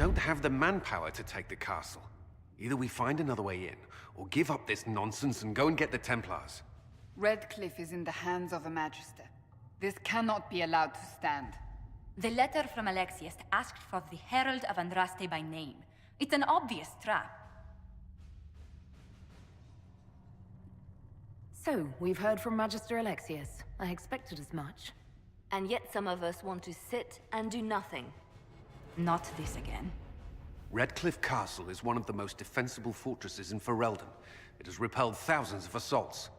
don't have the manpower to take the castle. Either we find another way in, or give up this nonsense and go and get the Templars. Redcliffe is in the hands of a Magister. This cannot be allowed to stand. The letter from Alexius asked for the Herald of Andraste by name. It's an obvious trap. So, we've heard from Magister Alexius. I expected as much. And yet some of us want to sit and do nothing. Not this again. Redcliffe Castle is one of the most defensible fortresses in Ferelden. It has repelled thousands of assaults.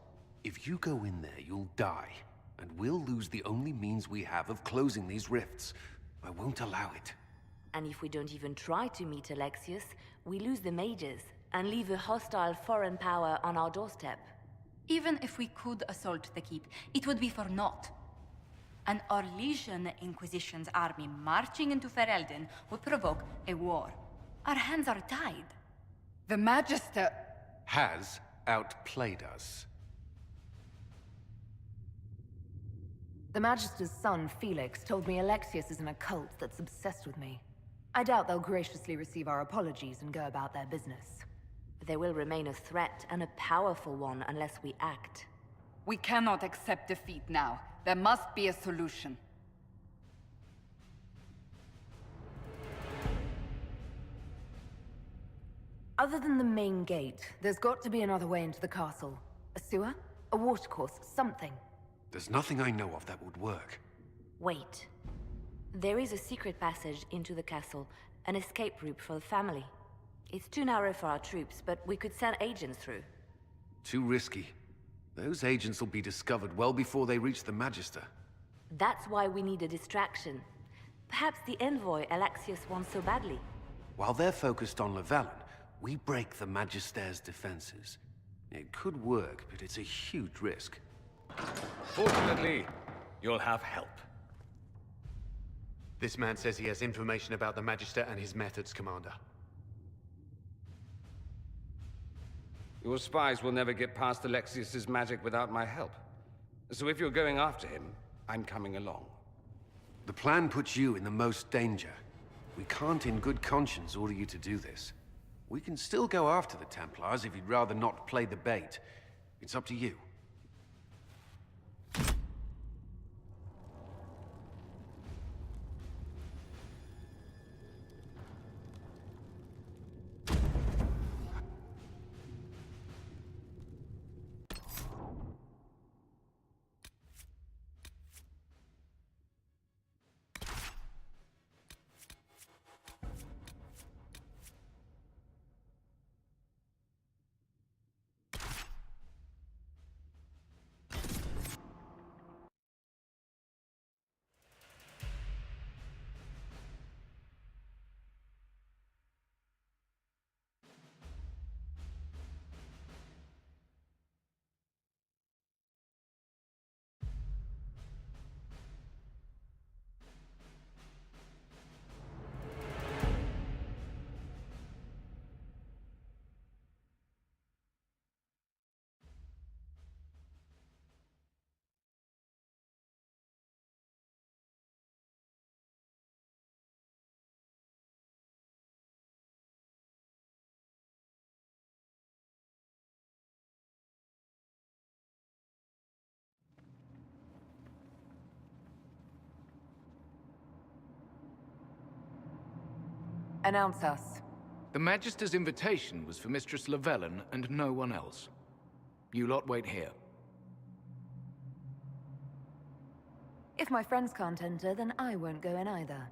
If you go in there, you'll die. And we'll lose the only means we have of closing these rifts. I won't allow it. And if we don't even try to meet Alexius, we lose the mages and leave a hostile foreign power on our doorstep. Even if we could assault the keep, it would be for naught. An Orlesian Inquisition's army marching into Ferelden would provoke a war. Our hands are tied. The Magister... has outplayed us. The Magister's son, Felix, told me Alexius is in a cult that's obsessed with me. I doubt they'll graciously receive our apologies and go about their business. They will remain a threat, and a powerful one, unless we act. We cannot accept defeat now. There must be a solution. Other than the main gate, there's got to be another way into the castle. A sewer? A watercourse? Something. There's nothing I know of that would work. Wait. There is a secret passage into the castle, an escape route for the family. It's too narrow for our troops, but we could send agents through. Too risky. Those agents will be discovered well before they reach the Magister. That's why we need a distraction. Perhaps the envoy Alexius wants so badly. While they're focused on Lavellan, we break the Magister's defenses. It could work, but it's a huge risk. Fortunately, you'll have help. This man says he has information about the Magister and his methods, Commander. Your spies will never get past Alexius's magic without my help. So if you're going after him, I'm coming along. The plan puts you in the most danger. We can't in good conscience order you to do this. We can still go after the Templars if you'd rather not play the bait. It's up to you. Announce us. The Magister's invitation was for Mistress Lavellan and no one else. You lot wait here. If my friends can't enter, then I won't go in either.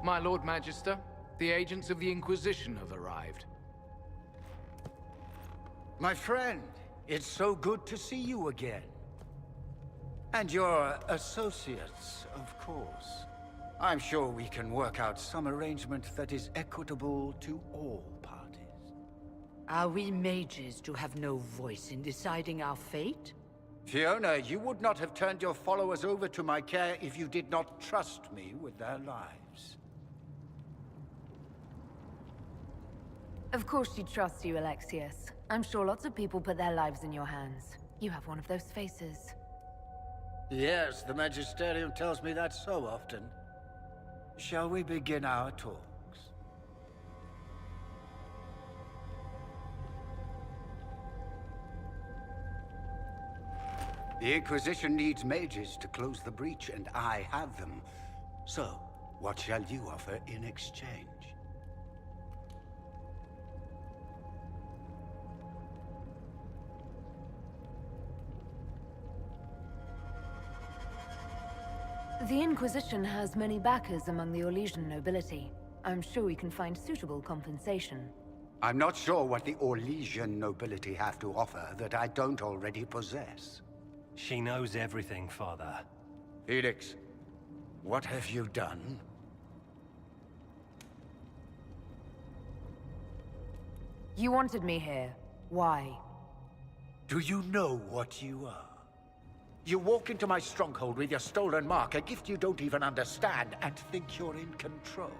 My Lord Magister, the agents of the Inquisition have arrived. My friend, it's so good to see you again. And your associates, of course. I'm sure we can work out some arrangement that is equitable to all parties. Are we mages to have no voice in deciding our fate? Fiona, you would not have turned your followers over to my care if you did not trust me with their lives. Of course she trusts you, Alexius. I'm sure lots of people put their lives in your hands. You have one of those faces. Yes, the Magisterium tells me that so often. Shall we begin our talks? The Inquisition needs mages to close the breach, and I have them. So, what shall you offer in exchange? The Inquisition has many backers among the Orlesian nobility. I'm sure we can find suitable compensation. I'm not sure what the Orlesian nobility have to offer that I don't already possess. She knows everything, Father. Felix, what have you done? You wanted me here. Why? Do you know what you are? You walk into my stronghold with your stolen mark, a gift you don't even understand, and think you're in control.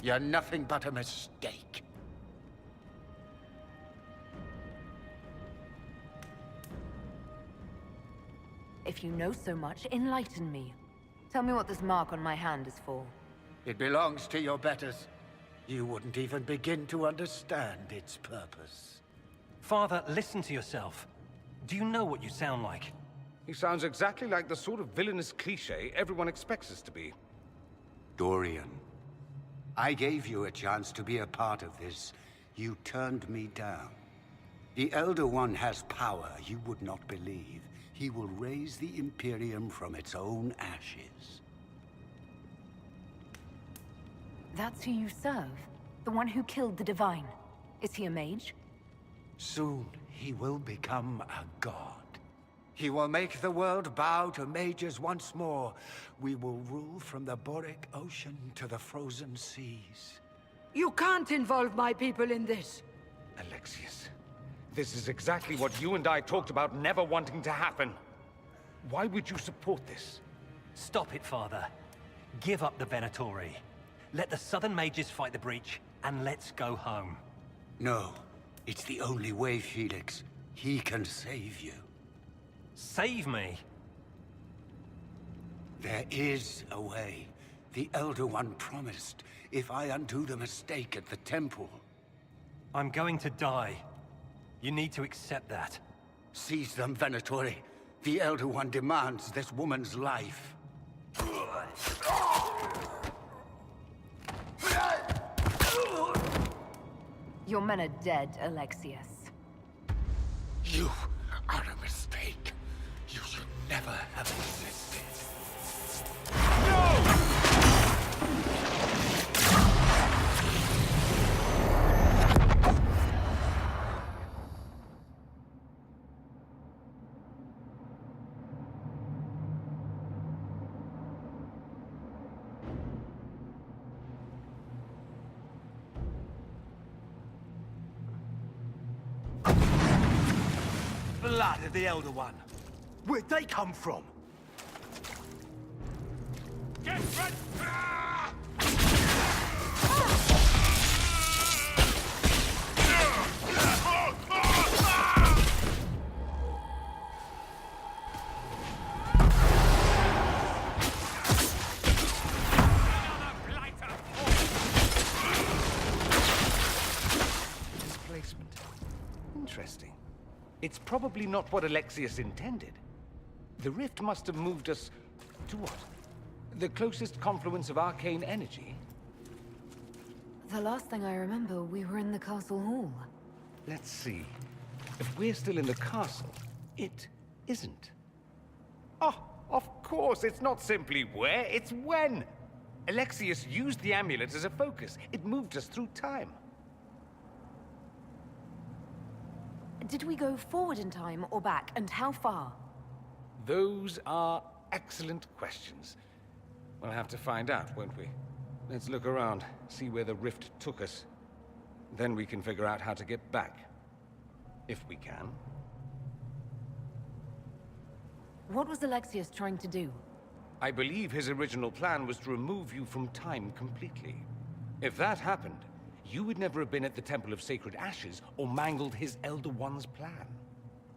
You're nothing but a mistake. If you know so much, enlighten me. Tell me what this mark on my hand is for. It belongs to your betters. You wouldn't even begin to understand its purpose. Father, listen to yourself. Do you know what you sound like? He sounds exactly like the sort of villainous cliché everyone expects us to be. Dorian, I gave you a chance to be a part of this. You turned me down. The Elder One has power you would not believe. He will raise the Imperium from its own ashes. That's who you serve? The one who killed the Divine? Is he a mage? Soon, he will become a god. He will make the world bow to mages once more. We will rule from the Boric Ocean to the frozen seas. You can't involve my people in this. Alexius, this is exactly what you and I talked about never wanting to happen. Why would you support this? Stop it, Father. Give up the Venatori. Let the Southern Mages fight the breach, and let's go home. No. It's the only way, Felix. He can save you. Save me? There is a way. The Elder One promised, if I undo the mistake at the temple. I'm going to die. You need to accept that. Seize them, Venatori. The Elder One demands this woman's life. Your men are dead, Alexius. You are a mistake. You should never have existed. Blood of the Elder One. Where'd they come from? Get ready! Displacement. Interesting. It's probably not what Alexius intended. The rift must have moved us to what? The closest confluence of arcane energy? The last thing I remember, we were in the castle hall. Let's see. If we're still in the castle, it isn't. Oh, of course, it's not simply where, it's when! Alexius used the amulet as a focus. It moved us through time. Did we go forward in time or back, and how far? Those are excellent questions. We'll have to find out, won't we? Let's look around, see where the rift took us. Then we can figure out how to get back. If we can. What was Alexius trying to do? I believe his original plan was to remove you from time completely. If that happened, you would never have been at the Temple of Sacred Ashes or mangled his Elder One's plan.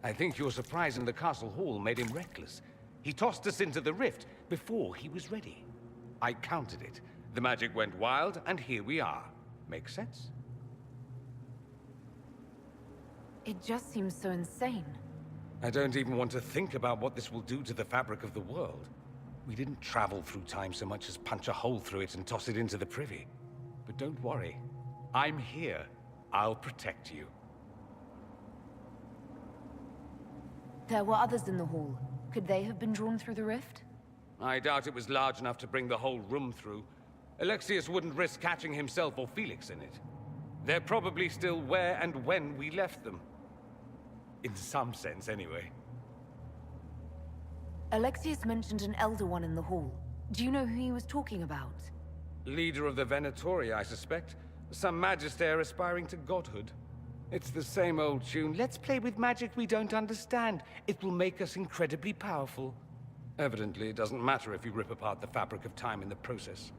I think your surprise in the castle hall made him reckless. He tossed us into the rift before he was ready. I countered it. The magic went wild, and here we are. Make sense? It just seems so insane. I don't even want to think about what this will do to the fabric of the world. We didn't travel through time so much as punch a hole through it and toss it into the privy. But don't worry. I'm here. I'll protect you. There were others in the hall. Could they have been drawn through the rift? I doubt it was large enough to bring the whole room through. Alexius wouldn't risk catching himself or Felix in it. They're probably still where and when we left them. In some sense, anyway. Alexius mentioned an Elder One in the hall. Do you know who he was talking about? Leader of the Venatori, I suspect. Some magister aspiring to godhood. It's the same old tune. Let's play with magic we don't understand. It will make us incredibly powerful. Evidently, it doesn't matter if you rip apart the fabric of time in the process.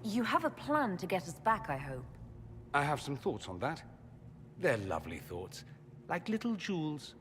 You have a plan to get us back, I hope. I have some thoughts on that. They're lovely thoughts, like little jewels.